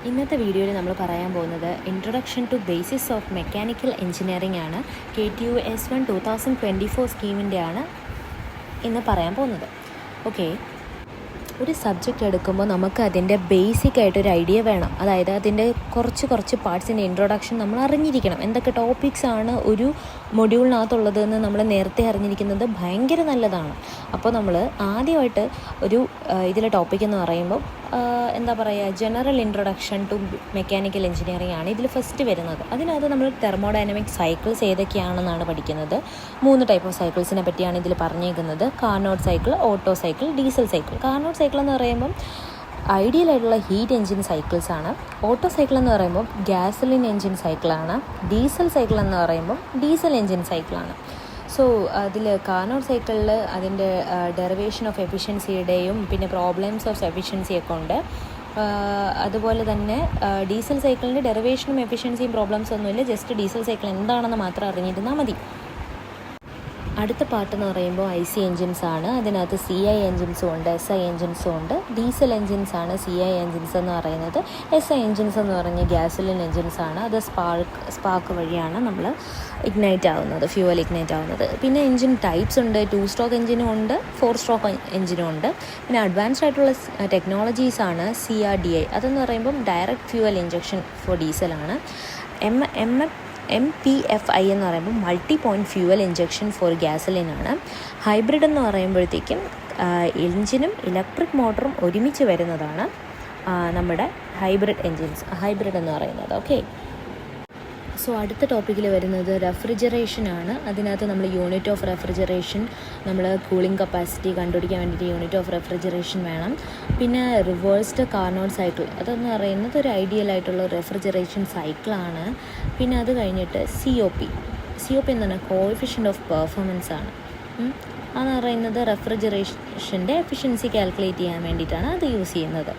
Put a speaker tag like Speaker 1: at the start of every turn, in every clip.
Speaker 1: ഇന്നത്തെ വീഡിയോയിൽ നമ്മൾ പറയാൻ പോകുന്നത് introduction to basics of mechanical engineering ആണ്. KTUS1 2024 സ്കീമിൻ്റെ ആണ് ഇന്ന് പറയാൻ പോകുന്നത്. ഓക്കെ, ഒരു സബ്ജക്റ്റ് എടുക്കുമ്പോൾ നമുക്ക് അതിൻ്റെ ബേസിക്കായിട്ടൊരു ഐഡിയ വേണം. അതായത് അതിൻ്റെ കുറച്ച് പാർട്സിൻ്റെ ഇൻട്രൊഡക്ഷൻ നമ്മൾ അറിഞ്ഞിരിക്കണം. എന്തൊക്കെ ടോപ്പിക്സാണ് ഒരു മൊഡ്യൂളിനകത്തുള്ളതെന്ന് നമ്മൾ നേരത്തെ അറിഞ്ഞിരിക്കുന്നത് ഭയങ്കര നല്ലതാണ്. അപ്പോൾ നമ്മൾ ആദ്യമായിട്ട് ഒരു ഇതിലെ ടോപ്പിക് എന്ന് പറയുമ്പോൾ എന്താ പറയുക, general introduction to mechanical engineering ആണ് ഇതിൽ ഫസ്റ്റ് വരുന്നത്. അതിനകത്ത് നമ്മൾ തെർമോഡൈനമിക് സൈക്കിൾസ് ഏതൊക്കെയാണെന്നാണ് പഠിക്കുന്നത്. 3 ടൈപ്പ് ഓഫ് സൈക്കിൾസിനെ പറ്റിയാണ് ഇതിൽ പറഞ്ഞേക്കുന്നത്. Carnot cycle, auto cycle, diesel cycle. Carnot cycle എന്ന് പറയുമ്പം ഐഡിയൽ ആയിട്ടുള്ള ഹീറ്റ് എഞ്ചിൻ സൈക്കിൾസാണ്. ഓട്ടോ സൈക്കിൾ എന്ന് പറയുമ്പോൾ ഗ്യാസലിൻ എഞ്ചിൻ സൈക്കിളാണ്. ഡീസൽ സൈക്കിൾ എന്ന് പറയുമ്പോൾ ഡീസൽ എഞ്ചിൻ സൈക്കിളാണ്. സോ അതിൽ കാർനോട്ട് സൈക്കിളിൽ അതിൻ്റെ ഡെറിവേഷൻ ഓഫ് എഫിഷ്യൻസിയുടെയും പിന്നെ പ്രോബ്ലംസ് ഓഫ് എഫിഷ്യൻസിയൊക്കെ ഉണ്ട്. അതുപോലെ തന്നെ ഡീസൽ സൈക്കിളിൻ്റെ ഡെറിവേഷനും എഫിഷ്യൻസിയും പ്രോബ്ലംസ് ഒന്നുമില്ല. ജസ്റ്റ് ഡീസൽ സൈക്കിൾ എന്താണെന്ന് മാത്രം അറിഞ്ഞിരുന്നാൽ മതി. അടുത്ത പാർട്ട് എന്ന് പറയുമ്പോൾ IC എൻജിൻസ് ആണ്. അതിനകത്ത് CI എൻജിൻസും ഉണ്ട്, SI എൻജിൻസും ഉണ്ട്. ഡീസൽ എൻജിൻസ് ആണ് CI എൻജിൻസ് എന്ന് പറയുന്നത്. SI എൻജിൻസ് എന്ന് പറഞ്ഞാൽ ഗ്യാസലിൻ എൻജിൻസ് ആണ്. അത് സ്പാർക്ക് വഴിയാണ് നമ്മൾ ഇഗ്നൈറ്റ് ആവുന്നത്, ഫ്യൂവൽ ഇഗ്നൈറ്റ് ആവുന്നത്. പിന്നെ എൻജിൻ ടൈപ്സ് ഉണ്ട്. 2 സ്ട്രോക്ക് എൻജിനും ഉണ്ട്, 4 സ്ട്രോക്ക് എൻജിനും ഉണ്ട്. പിന്നെ അഡ്വാൻസ്ഡ് ആയിട്ടുള്ള ടെക്നോളജീസാണ് CRDI. അതെന്ന് പറയുമ്പം ഡയറക്റ്റ് ഫ്യൂവൽ ഇഞ്ചക്ഷൻ ഫോർ ഡീസലാണ്. MPFI എന്ന് പറയുമ്പോൾ multi point fuel injection for ഗ്യാസലിനാണ്. ഹൈബ്രിഡ് എന്ന് പറയുമ്പോഴത്തേക്കും എൻജിനും ഇലക്ട്രിക് മോട്ടറും ഒരുമിച്ച് വരുന്നതാണ് നമ്മുടെ ഹൈബ്രിഡ് എന്ന് പറയുന്നത്. ഓക്കെ, സോ അടുത്ത ടോപ്പിക്കിൽ വരുന്നത് റെഫ്രിജറേഷനാണ്. അതിനകത്ത് നമ്മൾ യൂണിറ്റ് ഓഫ് റെഫ്രിജറേഷൻ, നമ്മൾ കൂളിംഗ് കപ്പാസിറ്റി കണ്ടുപിടിക്കാൻ വേണ്ടിയിട്ട് യൂണിറ്റ് ഓഫ് റെഫ്രിജറേഷൻ വേണം. പിന്നെ റിവേഴ്സ്ഡ് കാർനോട്ട് സൈക്കിൾ, അതെന്ന് പറയുന്നത് ഒരു ഐഡിയൽ ആയിട്ടുള്ള റെഫ്രിജറേഷൻ സൈക്കിളാണ്. പിന്നെ അത് കഴിഞ്ഞിട്ട് COP എന്ന് പറഞ്ഞാൽ കോഎഫിഷ്യൻ്റ് ഓഫ് പെർഫോമൻസ് ആണ്. അതെന്ന് പറയുന്നത് റെഫ്രിജറേഷൻ്റെ എഫിഷ്യൻസി കാൽക്കുലേറ്റ് ചെയ്യാൻ വേണ്ടിയിട്ടാണ് അത് യൂസ് ചെയ്യുന്നത്.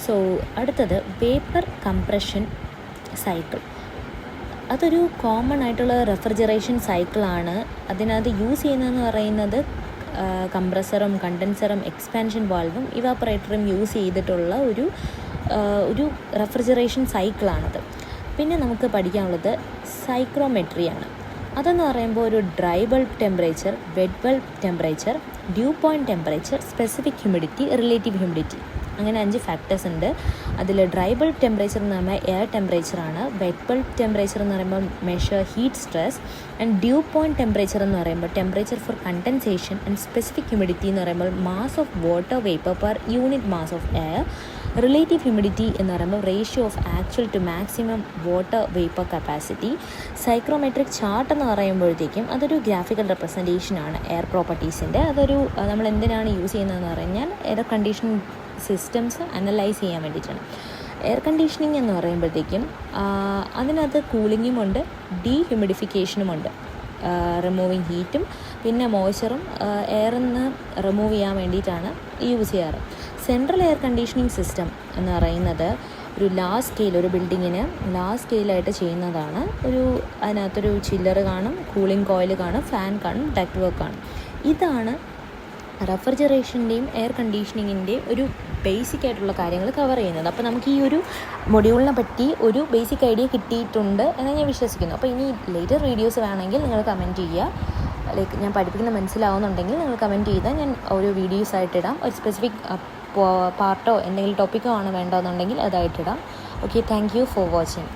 Speaker 1: സോ അടുത്തത് വേപ്പർ കംപ്രഷൻ സൈക്കിൾ. അതൊരു കോമൺ ആയിട്ടുള്ള റെഫ്രിജറേഷൻ സൈക്കിളാണ്. അതിനകത്ത് യൂസ് ചെയ്യുന്നതെന്ന് പറയുന്നത് കംപ്രസറും കണ്ടൻസറും എക്സ്പാൻഷൻ വാൾവും ഇവാപ്പറേറ്ററും യൂസ് ചെയ്തിട്ടുള്ള ഒരു റെഫ്രിജറേഷൻ സൈക്കിളാണത്. പിന്നെ നമുക്ക് പഠിക്കാനുള്ളത് സൈക്രോമെട്രിയാണ്. അതെന്ന് പറയുമ്പോൾ ഒരു dry bulb temperature, wet bulb temperature, dew point temperature, specific humidity, relative humidity, അങ്ങനെ 5 ഫാക്ടേഴ്സ് ഉണ്ട്. അതിൽ ഡ്രൈ ബൾബ് ടെമ്പറേച്ചർ എന്ന് പറയുമ്പോൾ എയർ ടെമ്പറേച്ചറാണ്. വെറ്റ് ബൾബ് ടെമ്പറേച്ചർ എന്ന് പറയുമ്പോൾ measure heat stress. And dew point temperature എന്ന് പറയുമ്പോൾ temperature for condensation. And specific humidity എന്ന് പറയുമ്പോൾ mass of water vapour per unit mass of air. Relative humidity എന്ന് പറയുമ്പോൾ ratio of actual to maximum water vapour capacity. Psychrometric chart എന്ന് പറയുമ്പോഴത്തേക്കും അതൊരു graphical റെപ്രസെൻറ്റേഷനാണ് air പ്രോപ്പർട്ടീസിൻ്റെ. നമ്മൾ എന്തിനാണ് യൂസ് ചെയ്യുന്നതെന്ന് പറഞ്ഞാൽ എയർ കണ്ടീഷനിങ് സിസ്റ്റംസ് അനലൈസ് ചെയ്യാൻ വേണ്ടിയിട്ടാണ്. എയർ കണ്ടീഷനിങ് എന്ന് പറയുമ്പോഴത്തേക്കും അതിനകത്ത് കൂളിങ്ങുമുണ്ട്, ഡീഹ്യൂമിഡിഫിക്കേഷനുമുണ്ട്, റിമൂവിങ് ഹീറ്റും പിന്നെ മോയ്സ്ചറും എയറിൽ നിന്ന് റിമൂവ് ചെയ്യാൻ വേണ്ടിയിട്ടാണ് യൂസ് ചെയ്യാറ്. സെൻട്രൽ എയർ കണ്ടീഷനിങ് സിസ്റ്റം എന്ന് പറയുന്നത് ഒരു ബിൽഡിങ്ങിന് ലാർജ് സ്കെയിലായിട്ട് ചെയ്യുന്നതാണ്. അതിനകത്തൊരു ചില്ലർ കാണും, കൂളിംഗ് കോയിൽ കാണും, ഫാൻ കാണും, ഡക്ട് വർക്ക് കാണും. ഇതാണ് റെഫ്രിജറേഷൻ്റെയും എയർ കണ്ടീഷനിങ്ങിൻ്റെയും ഒരു ബേസിക് ആയിട്ടുള്ള കാര്യങ്ങൾ കവർ ചെയ്യുന്നത്. അപ്പോൾ നമുക്ക് ഈ ഒരു മൊഡ്യൂളിനെ പറ്റി ഒരു ബേസിക് ഐഡിയ കിട്ടിയിട്ടുണ്ട് എന്ന് ഞാൻ വിശ്വസിക്കുന്നു. അപ്പോൾ ഇനി ലേറ്റർ വീഡിയോസ് വേണമെങ്കിൽ നിങ്ങൾ കമൻറ്റ് ചെയ്യുക. ഞാൻ പഠിപ്പിക്കുന്ന മനസ്സിലാവുന്നുണ്ടെങ്കിൽ നിങ്ങൾ കമൻറ്റ് ചെയ്താൽ ഞാൻ ഒരു വീഡിയോസ് ആയിട്ടിടാം. ഒരു സ്പെസിഫിക് പാർട്ടോ എന്തെങ്കിലും ടോപ്പിക്കോ ആണ് വേണ്ടതെന്നുണ്ടെങ്കിൽ അതായിട്ടിടാം. Okay, thank you for watching.